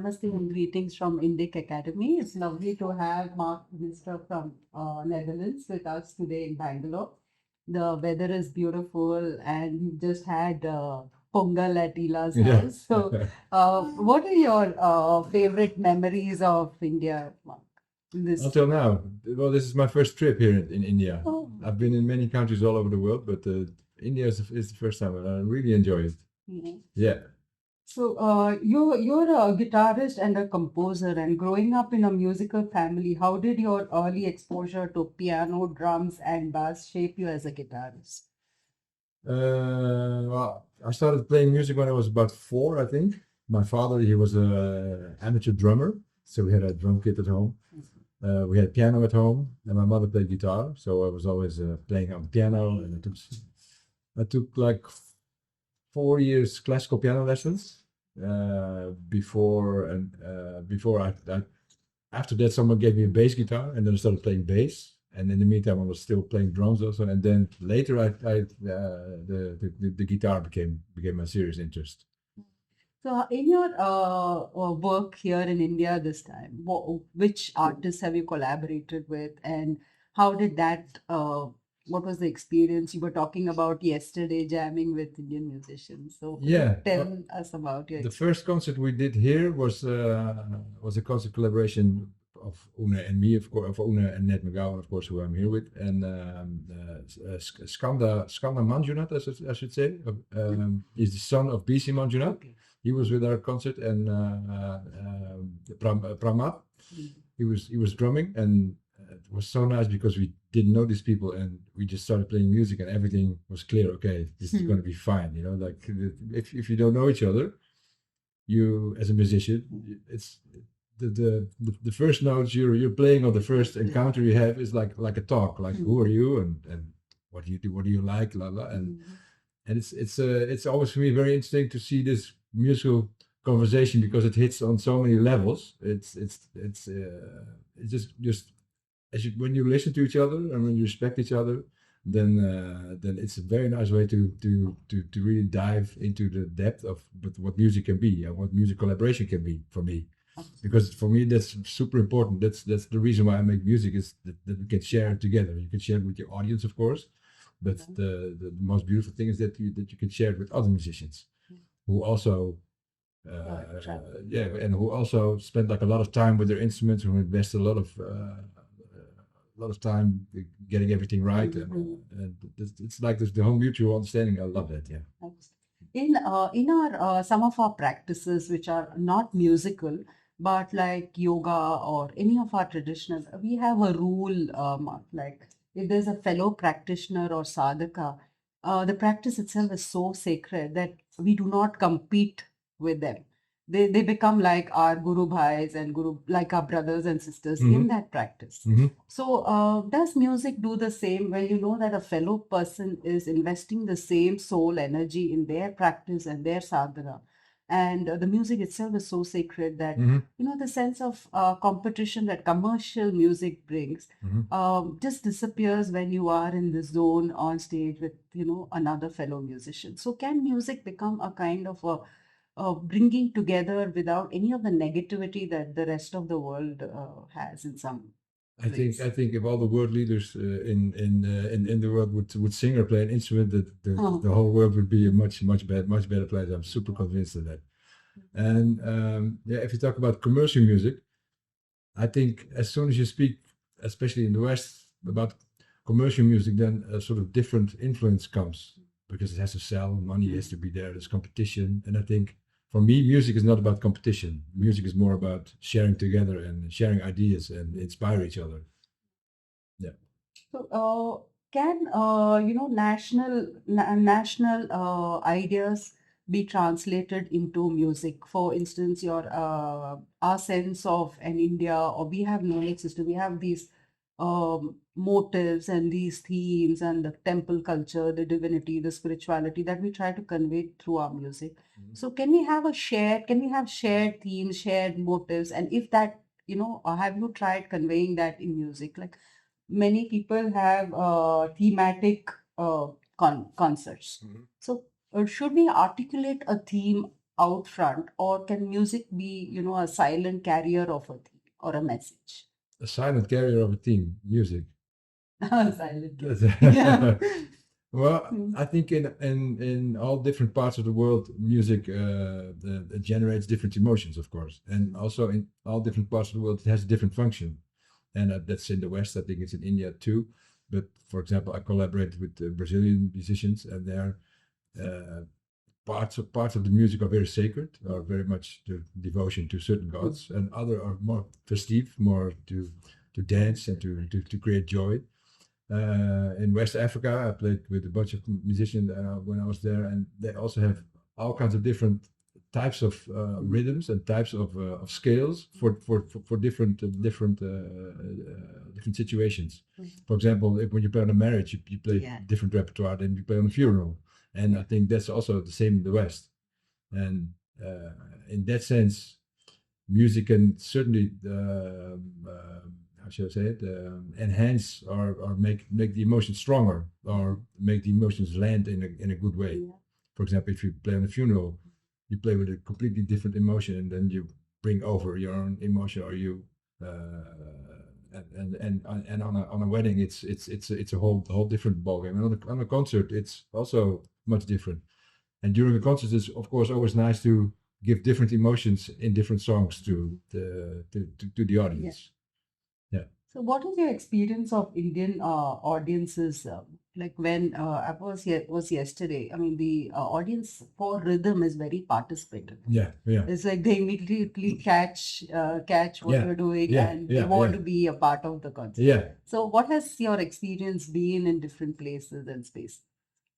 Namaste and greetings from Indic Academy. It's lovely to have Mark Tuinstra from Netherlands with us today in Bangalore. The weather is beautiful and we've just had Pongal at Ila's Yeah. house. So, what are your favorite memories of India, Mark? This. Until now, well, this is my first trip here in India. Oh, I've been in many countries all over the world, but India is the first time, and I really enjoy it. yeah. Yeah. So, you're a guitarist and a composer, and growing up in a musical family, how did your early exposure to piano, drums, and bass shape you as a guitarist? Well, I started playing music when I was about 4, I think. My father, he was a amateur drummer, so we had a drum kit at home. We had piano at home, and my mother played guitar, so I was always playing on piano. And I took like 4 years classical piano lessons before I after that someone gave me a bass guitar, and then I started playing bass. And in the meantime, I was still playing drums also. And then later, the guitar became my serious interest. So, in your work here in India this time, which artists have you collaborated with, and how did that? What was the experience you were talking about yesterday, jamming with Indian musicians? So, Yeah, tell us about your the experience. first concert we did here was a concert collaboration of Una and me, of course, of Una and Ned McGowan, of course, who I'm here with, and Skanda Manjunath, I should say, is the son of BC Manjunath. Okay. He was with our concert, and Pramad, he was drumming, and it was so nice because we didn't know these people, and we just started playing music, and everything was clear. Okay, this is going to be fine. You know, like if you don't know each other, you as a musician, it's the first notes you're playing, or the first encounter you have is like a talk, like who are you, and what do you do, what do you like, la la, and it's always for me very interesting to see this musical conversation because it hits on so many levels. It's just as when you listen to each other and when you respect each other, then it's a very nice way to really dive into the depth of what music can be and what music collaboration can be for me. Because for me that's super important. That's the reason why I make music, is that we can share it together. You can share it with your audience, of course, but the most beautiful thing is that you can share it with other musicians who also yeah, and who also spend like a lot of time with their instruments, who invest a lot of time getting everything right, and it's like there's the whole mutual understanding. I love that. Yeah. In our some of our practices which are not musical but like yoga or any of our traditional, we have a rule, like if there's a fellow practitioner or sadhaka, the practice itself is so sacred that we do not compete with them. They become like our guru bhais and guru, like our brothers and sisters in that practice. So, does music do the same when you know that a fellow person is investing the same soul energy in their practice and their sadhana? And the music itself is so sacred that, the sense of competition that commercial music brings just disappears when you are in the zone on stage with, another fellow musician. So, can music become a kind of a bringing together without any of the negativity that the rest of the world has in some I ways? think if all the world leaders in the world would sing or play an instrument, that the whole world would be a much better place. I'm super convinced of that. And yeah, if you talk about commercial music, I think as soon as you speak, especially in the West, about commercial music, then a sort of different influence comes because it has to sell, money has to be there, there's competition. And I think for me, music is not about competition. Music is more about sharing together and sharing ideas and inspire each other. Yeah. So, can national ideas be translated into music? For instance, our sense of an India, or we have knowledge system, we have these motives and these themes and the temple culture, the divinity, the spirituality that we try to convey through our music. So, can we have shared themes, shared motives, and if that, have you tried conveying that in music? Like many people have thematic concerts. So, should we articulate a theme out front, or can music be, a silent carrier of a theme or a message? A silent carrier of a theme, music. Silent carrier. Yeah. Well, Mm. I think in all different parts of the world, music generates different emotions, of course, and also in all different parts of the world, it has a different function. And that's in the West. I think it's in India too. But for example, I collaborated with Brazilian musicians, and their uh, parts of the music are very sacred, are very much the devotion to certain gods, and other are more festive, more to dance and to create joy. In West Africa, I played with a bunch of musicians when I was there, and they also have all kinds of different types of rhythms and types of scales for different situations. For example, when you play on a marriage, you play Yeah. different repertoire than you play on a funeral, and I think that's also the same in the West. And in that sense, music can certainly how should I say it, enhance or make the emotions stronger or make the emotions land in a good way. Yeah. For example, if you play on a funeral, you play with a completely different emotion, and then you bring over your own emotion, or you and on a wedding, it's a whole different ballgame. And on a concert, it's also much different. And during a concert, it's of course always nice to give different emotions in different songs to the audience. Yeah. So, what is your experience of Indian audiences? Like when I was here was yesterday. I mean, the audience for rhythm is very participative. Yeah, yeah, It's like they immediately catch what yeah, you're doing, yeah, and they yeah, want yeah, to be a part of the concert. yeah. So, what has your experience been in different places and spaces?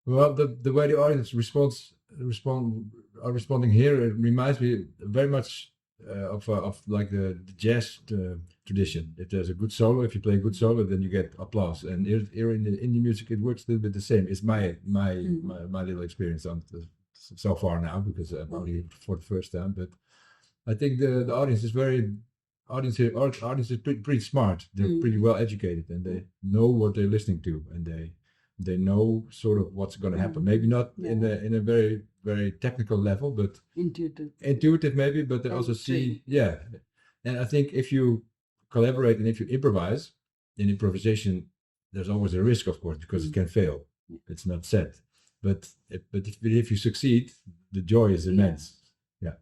Well, the way the audience responding here, it reminds me very much of like the jazz tradition. If there's a good solo, if you play a good solo, then you get applause. And here in the indie music, it works a little bit the same. It's my little experience on so far now, because I'm only for the first time. But I think the audience is audience is pretty smart. They're pretty well educated, and they know what they're listening to, and they know sort of what's going to happen. Maybe not in a very technical level, but intuitive maybe. But they also see, yeah. And I think if you collaborate and if you improvise, in improvisation, there's always a risk, of course, because it can fail. It's not set. But if you succeed, the joy is immense. Yeah.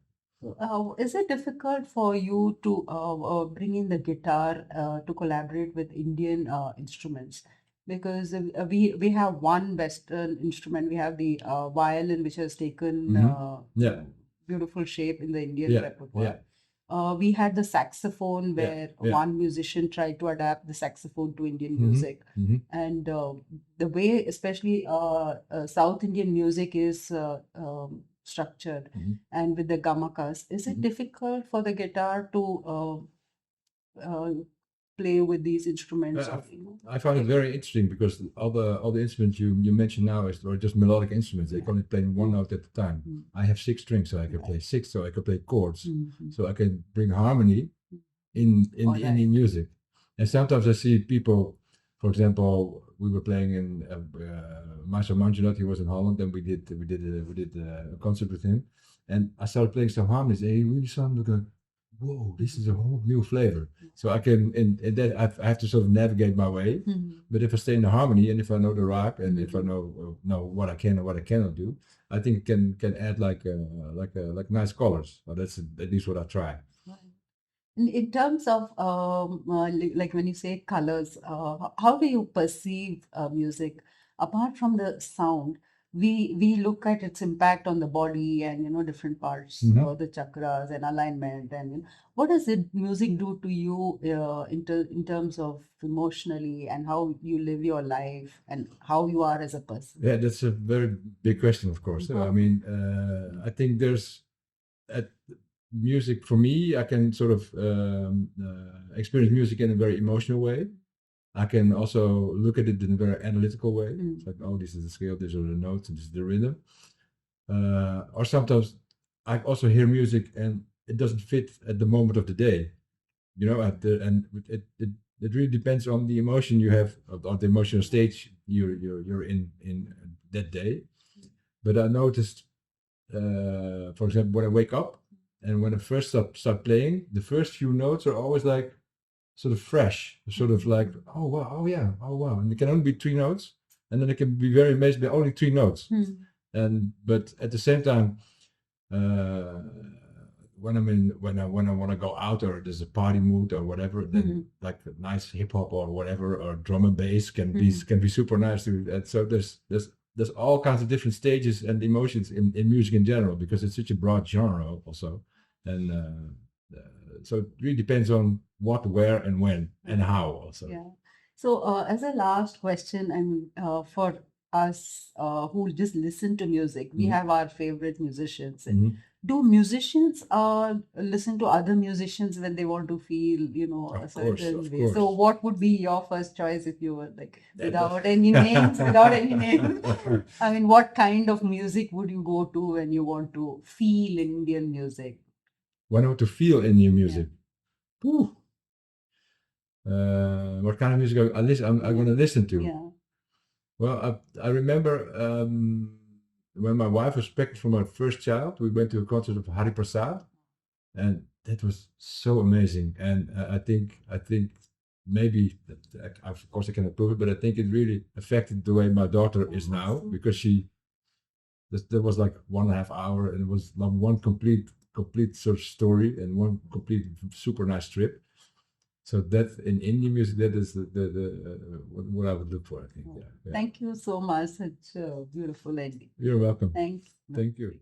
Is it difficult for you to bring in the guitar to collaborate with Indian instruments? Because we have one Western instrument, we have the violin, which has taken Yeah. beautiful shape in the Indian Yeah. repertoire. Yeah. We had the saxophone, Yeah. where Yeah. one musician tried to adapt the saxophone to Indian Mhm. music. Mhm. And the way, especially South Indian music is structured, Mhm. and with the gamakas, is it difficult for the guitar to uh, play with these instruments? I, Or, I find it very interesting because all the instruments you mentioned now are just melodic instruments. They can only play one note at a time. I have 6 strings, so I can play 6, so I can play chords, so I can bring harmony in the Indian music. And sometimes I see people, for example, we were playing in Marcel Mangelot. He was in Holland, and we did a concert with him, and I started playing some harmonies, and he really sounded like, whoa, this is a whole new flavor. So I can, in that I have to sort of navigate my way. But if I stay in the harmony, and if I know the rag, and if I know what I can and what I cannot do, I think it can add like nice colors. Well, that's at least what I try. in terms of like when you say colors, how do you perceive music apart from the sound? We look at its impact on the body and different parts, the chakras and alignment, and what does it music do to you in terms of emotionally, and how you live your life and how you are as a person? Yeah, that's a very big question, of course. I mean, I think there's music for me. I can sort of experience music in a very emotional way. I can also look at it in a very analytical way. It's like, oh, this is the scale, these are the notes, and this is the rhythm. Or sometimes I also hear music and it doesn't fit at the moment of the day, and it really depends on the emotion you have, on the emotional stage you're in that day. But I noticed for example, when I wake up and when I first start playing, the first few notes are always like sort of fresh, sort of like, oh wow, oh yeah, oh wow. And it can only be 3 notes. And then I can be very amazed by only 3 notes. But at the same time, when I want to go out or there's a party mood or whatever, then like a nice hip hop or whatever or drum and bass can be super nice too. And so there's all kinds of different stages and emotions in music in general because it's such a broad genre also, and so it really depends on what, where, and when and how also. Yeah. So, as a last question, and for us who just listen to music, we have our favorite musicians. And do musicians listen to other musicians when they want to feel, a Of course, certain of way? So, course. what would be your first choice if you were like without any names, without any names? I mean, what kind of music would you go to when you want to feel Indian music? When I want to feel in your music. Ooh. What kind of music I'm going to listen to? Yeah. Well, I remember when my wife was pregnant for my first child, we went to a concert of Hari Prasad, and that was so amazing. And I think maybe, of course I cannot prove it, but I think it really affected the way my daughter is now because there was like 1.5 hour and it was like one complete sort of story and one complete super nice trip. So that in Indian music, that is what I would look for, I think. Yeah. Thank you so much. Such a beautiful ending. You're welcome. Thanks. Thank you.